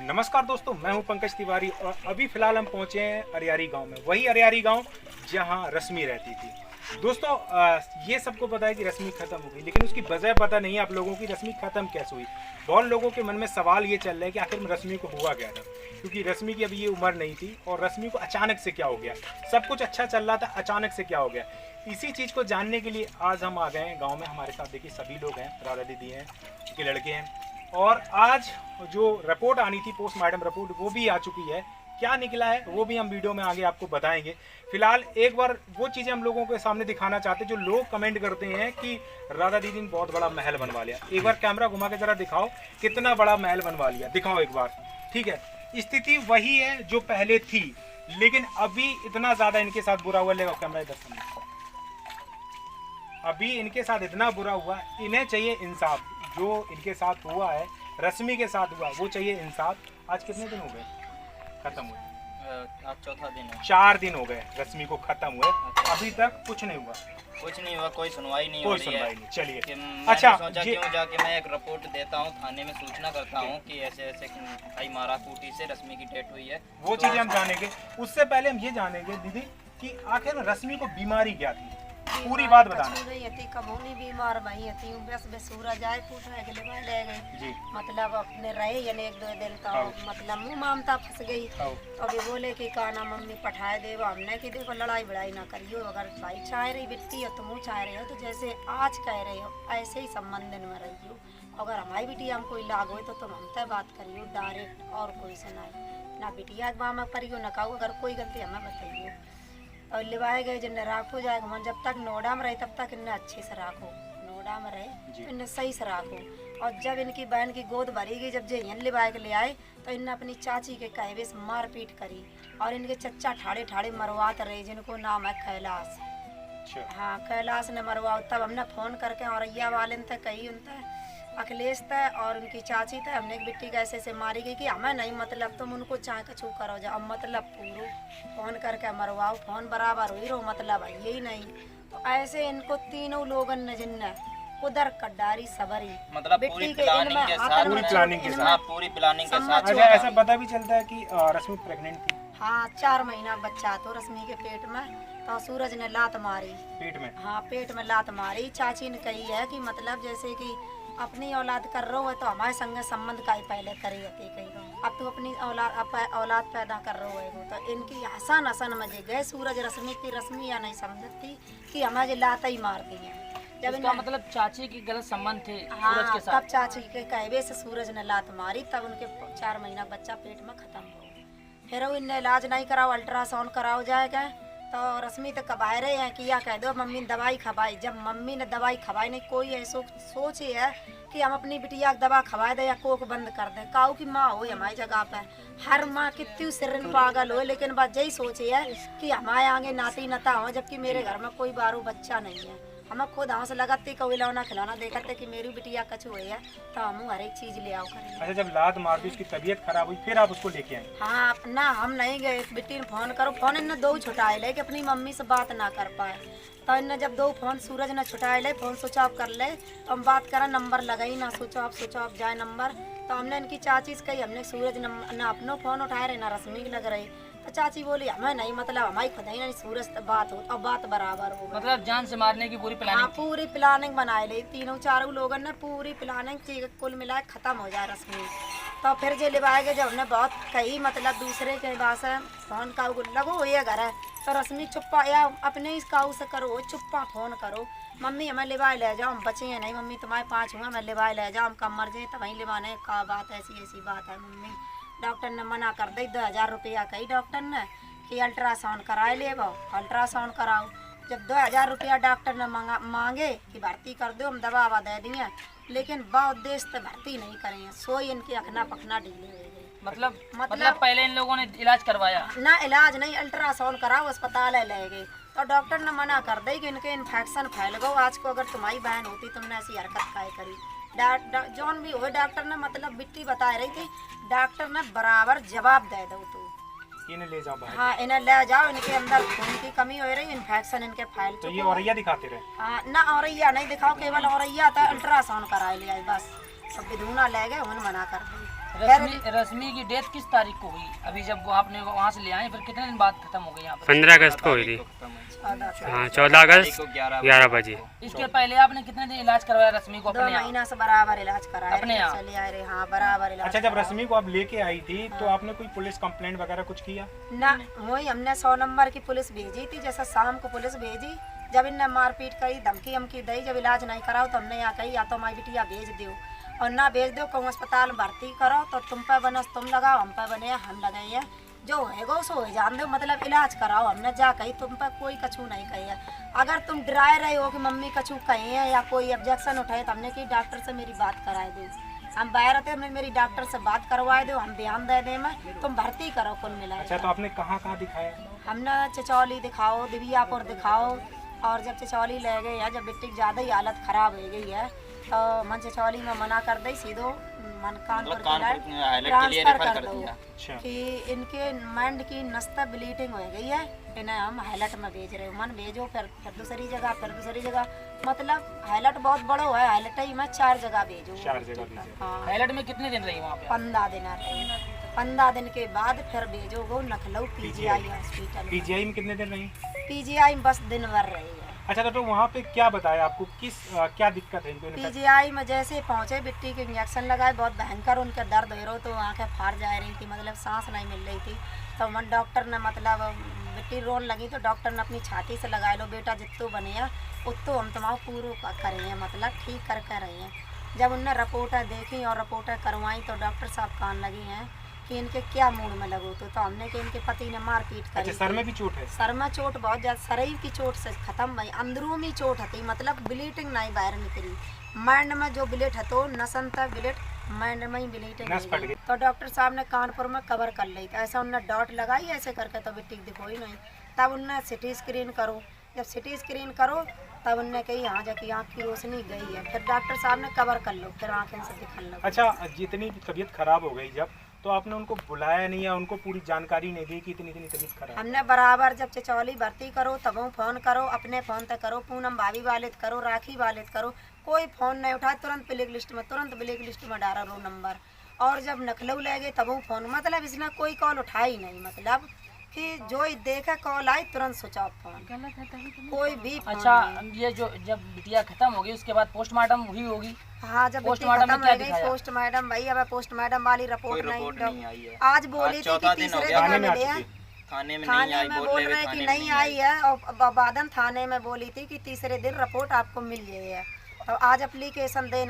नमस्कार दोस्तों, मैं हूं पंकज तिवारी और अभी फिलहाल हम पहुंचे हैं अरियारी गांव में। वही अरियारी गांव जहां रश्मि रहती थी। दोस्तों ये सबको पता है कि रश्मि खत्म हो गई, लेकिन उसकी वजह पता नहीं है आप लोगों की। रश्मि खत्म कैसे हुई? बहुत लोगों के मन में सवाल ये चल रहा है कि आखिर में रश्मि को हुआ क्या था, क्योंकि रश्मि की अभी ये उम्र नहीं थी और रश्मि को अचानक से क्या हो गया। सब कुछ अच्छा चल रहा था, अचानक से क्या हो गया। इसी चीज़ को जानने के लिए आज हम आ गए हैं गाँव में। हमारे साथ देखिए सभी लोग हैं, राधा दीदी हैं, उनके लड़के हैं। और आज जो रिपोर्ट आनी थी, पोस्टमार्टम रिपोर्ट, वो भी आ चुकी है। क्या निकला है वो भी हम वीडियो में आगे आपको बताएंगे। फिलहाल एक बार वो चीज़ें हम लोगों के सामने दिखाना चाहते हैं जो लोग कमेंट करते हैं कि राधा दीदी ने बहुत बड़ा महल बनवा लिया। एक बार कैमरा घुमा के जरा दिखाओ कितना बड़ा महल बनवा लिया, दिखाओ एक बार। ठीक है, स्थिति वही है जो पहले थी, लेकिन अभी इतना ज़्यादा इनके साथ बुरा हुआ। लेगा कैमरा इधर सामने। अभी इनके साथ इतना बुरा हुआ, इन्हें चाहिए इंसाफ। जो इनके साथ हुआ है, रश्मि के साथ हुआ, वो चाहिए इंसाफ। आज कितने दिन हो गए खत्म हुए? आज चौथा दिन है। 4 दिन हो गए रश्मि को खत्म हुए, अभी तक कुछ नहीं हुआ। कुछ नहीं हुआ, कोई सुनवाई नहीं हो कोई रही सुनवाई है। नहीं। चलिए, अच्छा, सोचा क्यों जाके मैं एक रिपोर्ट देता हूँ, थाने में सूचना करता हूँ कि ऐसे ऐसे भाई मारा कूटी से रश्मि की डेथ हुई है। वो चीजें हम जानेंगे। उससे पहले हम ये जानेंगे दीदी कि आखिर में रश्मि को बीमारी क्या थी, पूरी बात बताना। कबूनी बीमार भाई थी, बस सूरज आए फूट है के ले गए जी। मतलब अपने रहे यानी 1-2 दिन तो मतलब मुंह मामता फंस गई। तो अभी बोले कि कहना मम्मी पठाए दे, हमने कि देखो लड़ाई बड़ाई ना करियो, अगर भाई चाह रही बिट्टी हो तुम चाह रहे हो तो जैसे आज कह रहे हो ऐसे ही संबंधन में रहियो। अगर हमारी बिटिया हम कोई लाग हो तो तुम हमसे बात करियो डायरेक्ट, और कोई सुनाई ना बिटिया के बामा करियो ना कहो, अगर कोई गलती हमें बताइयो। और लिवाए गए जिन्हें राखो जाएगा मन, जब तक नोडा में रहे तब तक इन्हें अच्छे से राखो, नोडा में रहे तो इन्हें सही से राखो। और जब इनकी बहन की गोद भरी गई, जब जेहन लिवाए के ले आए तो इन्हें अपनी चाची के कहवे से मारपीट करी और इनके चच्चा ठाड़े ठाड़े मरवाते रहे, जिनको नाम है कैलाश। हाँ, कैलाश ने मरवाओ। तब हमने फ़ोन करके औरैया वाले थे कही उनते अखिलेश थे और उनकी चाची थे, हमने एक बिट्टी कैसे ऐसे मारी गई कि हमें नहीं मतलब तुम उनको चाह कछू करो जाओ, मतलब पूरो फ़ोन करके मरवाओ। फ़ोन बराबर हुई रहो मतलब है यही नहीं। तो ऐसे इनको तीनों लोगन ने जिन्ने उधर कड्डारी सबरी मतलब पूरी प्लानिंग के साथ, पूरी प्लानिंग के साथ। अच्छा, ऐसा पता भी चलता है कि रश्मि प्रेग्नेंट थी? हाँ, 4 महीना बच्चा तो रश्मि के पेट में। तो सूरज ने लात मारी पेट में। हाँ, पेट में लात मारी। चाची ने कही है कि मतलब जैसे कि अपनी औलाद कर रहे हो तो हमारे संग संबंध का ही पहले करे होते कहीं, अब तो अपनी औलाद पैदा कर रहे हो। तो इनकी आसान आसान मजे गए। सूरज रश्मि की रश्मि या नहीं समझती कि हमारे लात ही मारती हैं। जब इनका मतलब चाची की गलत संबंध थे हाँ, सूरज के साथ। तब चाची के कहवे से सूरज ने लात मारी, तब उनके 4 महीना बच्चा पेट में खत्म हो। फिर इन्हें इलाज नहीं कराओ, अल्ट्रासाउंड कराओ जाएगा। तो रश्मि तो कबाए रहे हैं कि या कह दो मम्मी ने दवाई खवाई। जब मम्मी ने दवाई खवाई नहीं, कोई ऐसा सोच ही है कि हम अपनी बिटिया की दवा खवा दे या कोक बंद कर दें। काऊ की माँ हो हमारी जगह पे, हर माँ कितनी सिरन पागल हो, लेकिन बात यही सोची है कि हमारे आगे नाती नता हो, जबकि मेरे घर में कोई बारू बच्चा नहीं है। हमें खुद हंस लगाती कोई खिलौना खिलौना देखते कि मेरी बिटिया कछु हुई है तो हम हर एक चीज़ ले आओ करेंगे। अच्छा, जब लात मार दी उसकी तबीयत खराब हुई, फिर आप उसको लेके आए? हाँ, ना हम नहीं गए। बिट्टी ने फ़ोन करो, फ़ोन इन्हें 2 छुटाए ले कि अपनी मम्मी से बात ना कर पाए। तो इन्हें जब 2 फ़ोन सूरज ने छुटाए ले, फ़ोन स्विच ऑफ कर ले, तो हम बात करें नंबर लगाई ना, स्विच ऑफ जाए नंबर। तो हमने इनकी चाची से कही, हमने सूरज ना अपना फ़ोन उठाए रहे ना रश्मि की लग रही। तो चाची बोली हमें नहीं मतलब हमारी खुद ही नहीं सूरज बात हो, अब बात बराबर हो। मतलब जान से मारने की पूरी प्लानिंग। हाँ, पूरी प्लानिंग बनाए ली, 3-4 लोगों ने पूरी प्लानिंग कुल मिला खत्म हो जाए रश्मि। तो फिर जो लिवाए गए, जब हमने बहुत कही मतलब दूसरे के पास फ़ोन का लगो ये घर है, तो रश्मि चुप्पा या अपने इस काऊ से करो चुप्पा फ़ोन करो, मम्मी हमें लिवाए ले जाओ, हम बचे हैं नहीं मम्मी तुम्हारे 5 हुआ, हमें लिवाए ले जाओ, हम कम मर जाए तो वहीं लिवाने का बात ऐसी बात है मम्मी। डॉक्टर ने मना कर दी, 2000 रुपया कही डॉक्टर ने कि अल्ट्रासाउंड कराए ले वो, अल्ट्रासाउंड कराओ। जब 2000 रुपया डॉक्टर ने मांगे कि भर्ती कर दो, हम दवा ववा दे दिए, लेकिन बा उद्देश्य से भर्ती नहीं करें, सोई इनकी अखना पखना ढीले हो गई। मतलब पहले इन लोगों ने इलाज करवाया ना, इलाज नहीं अल्ट्रासाउंड कराओ, अस्पताल ले गए। तो डॉक्टर ने मना कर दी कि इनके इन्फेक्शन फैल गो। आज को अगर तुम्हारी बहन होती तुमने ऐसी हरकत काय करी। जौन भी हो डॉक्टर ने मतलब बिट्टी बता रही थी, डॉक्टर ने बराबर जवाब दे दो तो इन्हें ले जाओ बाहर। हाँ, इन्हें ले जाओ, इनके अंदर खून की कमी हो रही, इन्फेक्शन इनके फैल तो ये औरैया दिखाते रहे? हाँ, ना औरैया नहीं दिखाओ, केवल औरैया था अल्ट्रासाउंड कराए ले आई बस। सब विधुना ले गए, उन्हें मना कर दी। रश्मि की डेथ किस तारीख को हुई? अभी जब वो आपने वहाँ से ले आए फिर कितने दिन बाद खत्म हो गई यहाँ पर? 15 अगस्त को हुई थी। हाँ 14 अगस्त 11 बजे। इसके पहले आपने कितने दिन इलाज करवाया रश्मि को 2 अपने यहाँ? महीना से बराबर इलाज कराया अपने यहाँ? चले आए रहे, हाँ बराबर इलाज अच्छा, जब कराया। रश्मि को आप लेके आई थी तो आपने कोई पुलिस कंप्लेंट वगैरह कुछ किया? ना वही हमने 100 नंबर की पुलिस भेजी थी, जैसा शाम को पुलिस भेजी, जब इनने मारपीट करी धमकी हमकी दी, जब इलाज नहीं कराओ तो हमने यहाँ कही या तो हमारी बिटिया भेज दो और ना भेज दो कहूँ अस्पताल भर्ती करो तो तुम पे बनस तुम लगाओ, हम पे बने हम लगाइए, जो है सो है जान दो, मतलब इलाज कराओ। हमने जा कही तुम पे कोई कछू नहीं कही है। अगर तुम डराए रहे हो कि मम्मी कछू कही है या कोई ऑब्जेक्शन उठाए तो हमने की डॉक्टर से मेरी बात कराए दो, हम बाहर थे, हमने मेरी डॉक्टर से बात करवाए दो, हम बयान दे दे में तुम भर्ती करो कुल मिला। अच्छा, तो आपने कहाँ कहाँ दिखाया? हमने चिचौली दिखाओ, दिव्यापुर दिखाओ, और जब चिचौली ले गए हैं, जब बिट्टी ज़्यादा ही हालत ख़राब हो गई है तो मन चिचौली में मना कर दी, सीधो मन कानपुर ट्रांसफर कर दो कि इनके माइंड की नस्ता ब्लीडिंग हो गई है, इन्हें हम हाईलाइट में भेज रहे हो, मन भेजो फिर दूसरी जगह, फिर दूसरी जगह, मतलब हाईलाइट बहुत बड़ा है, हाईलाइट ही में 4 जगह भेजो। 4 जगह भेजे। हाँ हाईलाइट में कितने दिन रही वहाँ पे? 15 दिन रही, 15 दिन के बाद फिर भेजो वो लखनऊ PGI हॉस्पिटल। PGI में कितने दिन रही? PGI में बस दिन भर रही है। अच्छा, तो वहाँ पे क्या बताया आपको, क्या दिक्कत है इनको? PGI में जैसे पहुँचे बिट्टी के इंजेक्शन लगाए, बहुत भयंकर उनके दर्द हो रहा, तो आँखें फाड़ जा रही थी, मतलब सांस नहीं मिल रही थी, तो मन डॉक्टर ने मतलब बिट्टी रोन लगी तो डॉक्टर ने अपनी छाती से लगा लो बेटा जितो बने हैं उतो हम तुम्हारा पूरा करें हैं, मतलब ठीक करके रही हैं। जब उनने रिपोर्टें देखी और रिपोर्टें करवाई तो डॉक्टर साहब कान लगी हैं कि इनके क्या मूड में लगो, तो हमने कि इनके पति ने मारपीट करी। अच्छा, सर में भी चोट है? सर में चोट बहुत ज़्यादा, शरीर की चोट से खत्म भई, अंदरूनी चोट हती, मतलब ब्लीडिंग नहीं बाहर निकली, माइंड में जो ब्लीड हतो नसन तक ब्लीड माइंड में ही ब्लीडिंग नस फट गई। तो डॉक्टर साहब ने कानपुर में कवर कर ली, ऐसा उनने डॉट लगाई ऐसे करके तो बिट्टी दिखो ही नहीं, तब उनने सिटी स्क्रीन करो, जब सिटी स्क्रीन करो तब उनने कही यहाँ जाके आँख की रोशनी गई है, फिर डॉक्टर साहब ने कवर कर लो, फिर आँखें से दिखने लगा। अच्छा, जितनी तबीयत खराब हो गई जब, तो आपने उनको बुलाया नहीं या उनको पूरी जानकारी नहीं दी कि इतनी इतनी तबीयत खराब? हमने बराबर जब चिचौली भर्ती करो तब फ़ोन करो, अपने फ़ोन तक करो, पूनम भाभी वाले करो, राखी वाले करो, कोई फ़ोन नहीं उठाए, तुरंत ब्लैक लिस्ट में डाला रो नंबर, और जब लखनऊ ले गए तब फ़ोन, मतलब इसने कोई कॉल उठा ही नहीं, मतलब कि जो ही देखा कॉल आई तुरंत स्विच ऑफ फोन, कोई भी फोन अच्छा, नहीं। ये जो जब बिटिया खत्म हो गई उसके बाद पोस्टमार्टम हुई होगी? हाँ, जब पोस्टमार्टम में क्या दिखाया? पोस्टमार्टम भाई अब पोस्टमार्टम वाली रिपोर्ट नहीं आई है। आज बोली थी कि तीसरे दिन मिले हैं, थाने में थाने में बोल रहे कि नहीं आई है, और बादन थाने में बोली थी कि तीसरे दिन रिपोर्ट आपको मिल गई है, तो आज एप्लीकेशन देने